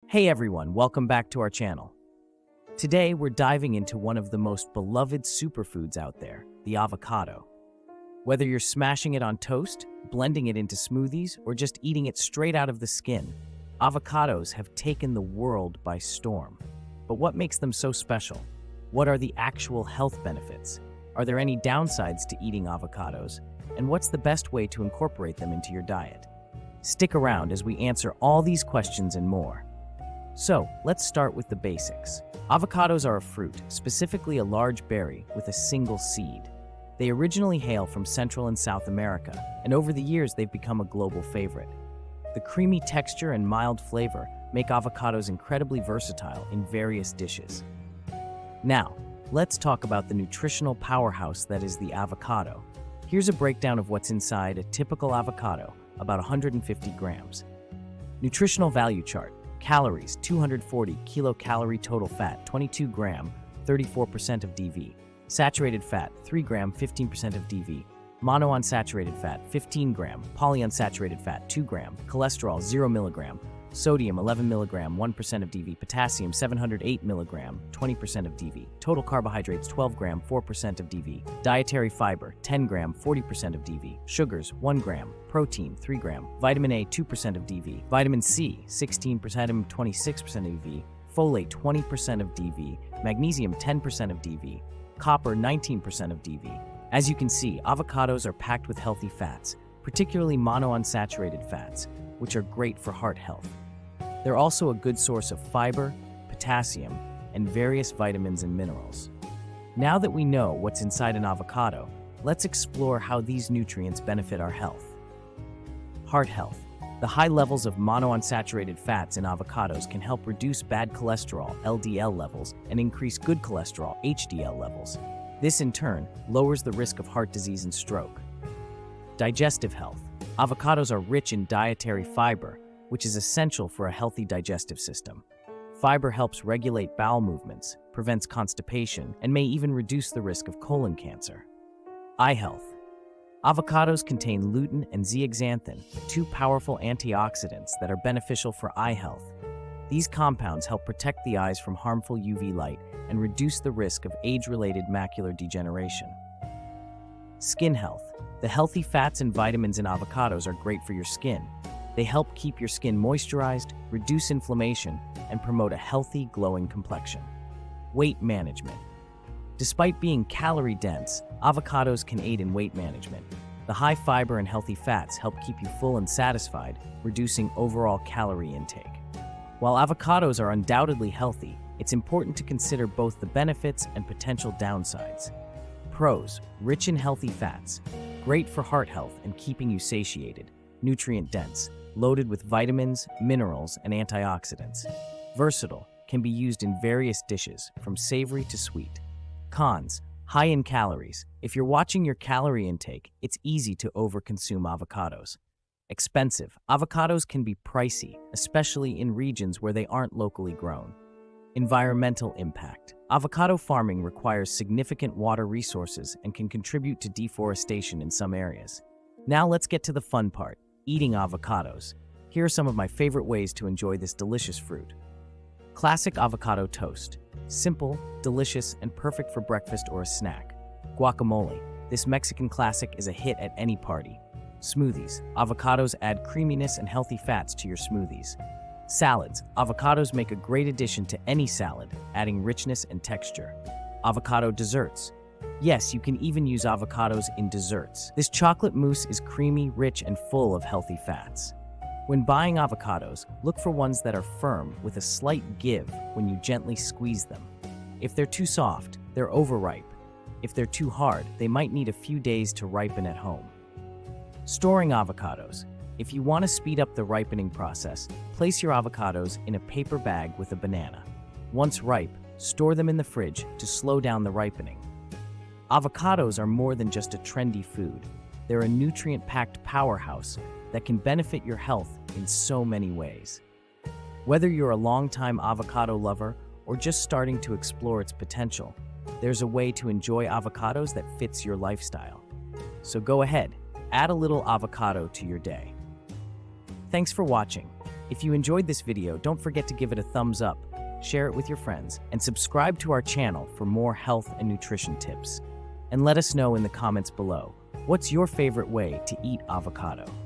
Hey everyone, welcome back to our channel. Today we're diving into one of the most beloved superfoods out there, the avocado. Whether you're smashing it on toast, blending it into smoothies, or just eating it straight out of the skin, avocados have taken the world by storm. But what makes them so special? What are the actual health benefits? Are there any downsides to eating avocados? And what's the best way to incorporate them into your diet? Stick around as we answer all these questions and more. So, let's start with the basics. Avocados are a fruit, specifically a large berry with a single seed. They originally hail from Central and South America, and over the years they've become a global favorite. The creamy texture and mild flavor make avocados incredibly versatile in various dishes. Now, let's talk about the nutritional powerhouse that is the avocado. Here's a breakdown of what's inside a typical avocado, about 150 grams. Nutritional value chart. Calories, 240 kilocalorie total fat, 22 gram, 34% of DV. Saturated fat, 3 gram, 15% of DV. Monounsaturated fat, 15 gram. Polyunsaturated fat, 2 gram. Cholesterol, 0 milligram. Sodium, 11 milligram, 1% of DV. Potassium, 708 milligram, 20% of DV. Total carbohydrates, 12 gram, 4% of DV. Dietary fiber, 10 gram, 40% of DV. Sugars, 1 gram. Protein, 3 gram. Vitamin A, 2% of DV. Vitamin C, 16%, 26% of DV. Folate, 20% of DV. Magnesium, 10% of DV. Copper, 19% of DV. As you can see, avocados are packed with healthy fats, particularly monounsaturated fats, which are great for heart health. They're also a good source of fiber, potassium, and various vitamins and minerals. Now that we know what's inside an avocado, let's explore how these nutrients benefit our health. Heart health. The high levels of monounsaturated fats in avocados can help reduce bad cholesterol, LDL levels, and increase good cholesterol, HDL levels. This, in turn, lowers the risk of heart disease and stroke. Digestive health. Avocados are rich in dietary fiber, which is essential for a healthy digestive system. Fiber helps regulate bowel movements, prevents constipation, and may even reduce the risk of colon cancer. Eye health. Avocados contain lutein and zeaxanthin, two powerful antioxidants that are beneficial for eye health. These compounds help protect the eyes from harmful UV light and reduce the risk of age-related macular degeneration. Skin health. The healthy fats and vitamins in avocados are great for your skin. They help keep your skin moisturized, reduce inflammation, and promote a healthy, glowing complexion. Weight management. Despite being calorie-dense, avocados can aid in weight management. The high fiber and healthy fats help keep you full and satisfied, reducing overall calorie intake. While avocados are undoubtedly healthy, it's important to consider both the benefits and potential downsides. Pros: rich in healthy fats, great for heart health and keeping you satiated, nutrient-dense, loaded with vitamins, minerals, and antioxidants. Versatile, can be used in various dishes, from savory to sweet. Cons: high in calories. If you're watching your calorie intake, it's easy to overconsume avocados. Expensive. Avocados can be pricey, especially in regions where they aren't locally grown. Environmental impact. Avocado farming requires significant water resources and can contribute to deforestation in some areas. Now let's get to the fun part, eating avocados. Here are some of my favorite ways to enjoy this delicious fruit. Classic avocado toast. Simple, delicious, and perfect for breakfast or a snack. Guacamole. This Mexican classic is a hit at any party. Smoothies. Avocados add creaminess and healthy fats to your smoothies. Salads. Avocados make a great addition to any salad, adding richness and texture. Avocado desserts. Yes, you can even use avocados in desserts. This chocolate mousse is creamy, rich, and full of healthy fats. When buying avocados, look for ones that are firm with a slight give when you gently squeeze them. If they're too soft, they're overripe. If they're too hard, they might need a few days to ripen at home. Storing avocados. If you want to speed up the ripening process, place your avocados in a paper bag with a banana. Once ripe, store them in the fridge to slow down the ripening. Avocados are more than just a trendy food. They're a nutrient-packed powerhouse that can benefit your health in so many ways. Whether you're a longtime avocado lover or just starting to explore its potential, there's a way to enjoy avocados that fits your lifestyle. So go ahead, add a little avocado to your day. Thanks for watching. If you enjoyed this video, don't forget to give it a thumbs up, share it with your friends, and subscribe to our channel for more health and nutrition tips. And let us know in the comments below, what's your favorite way to eat avocado?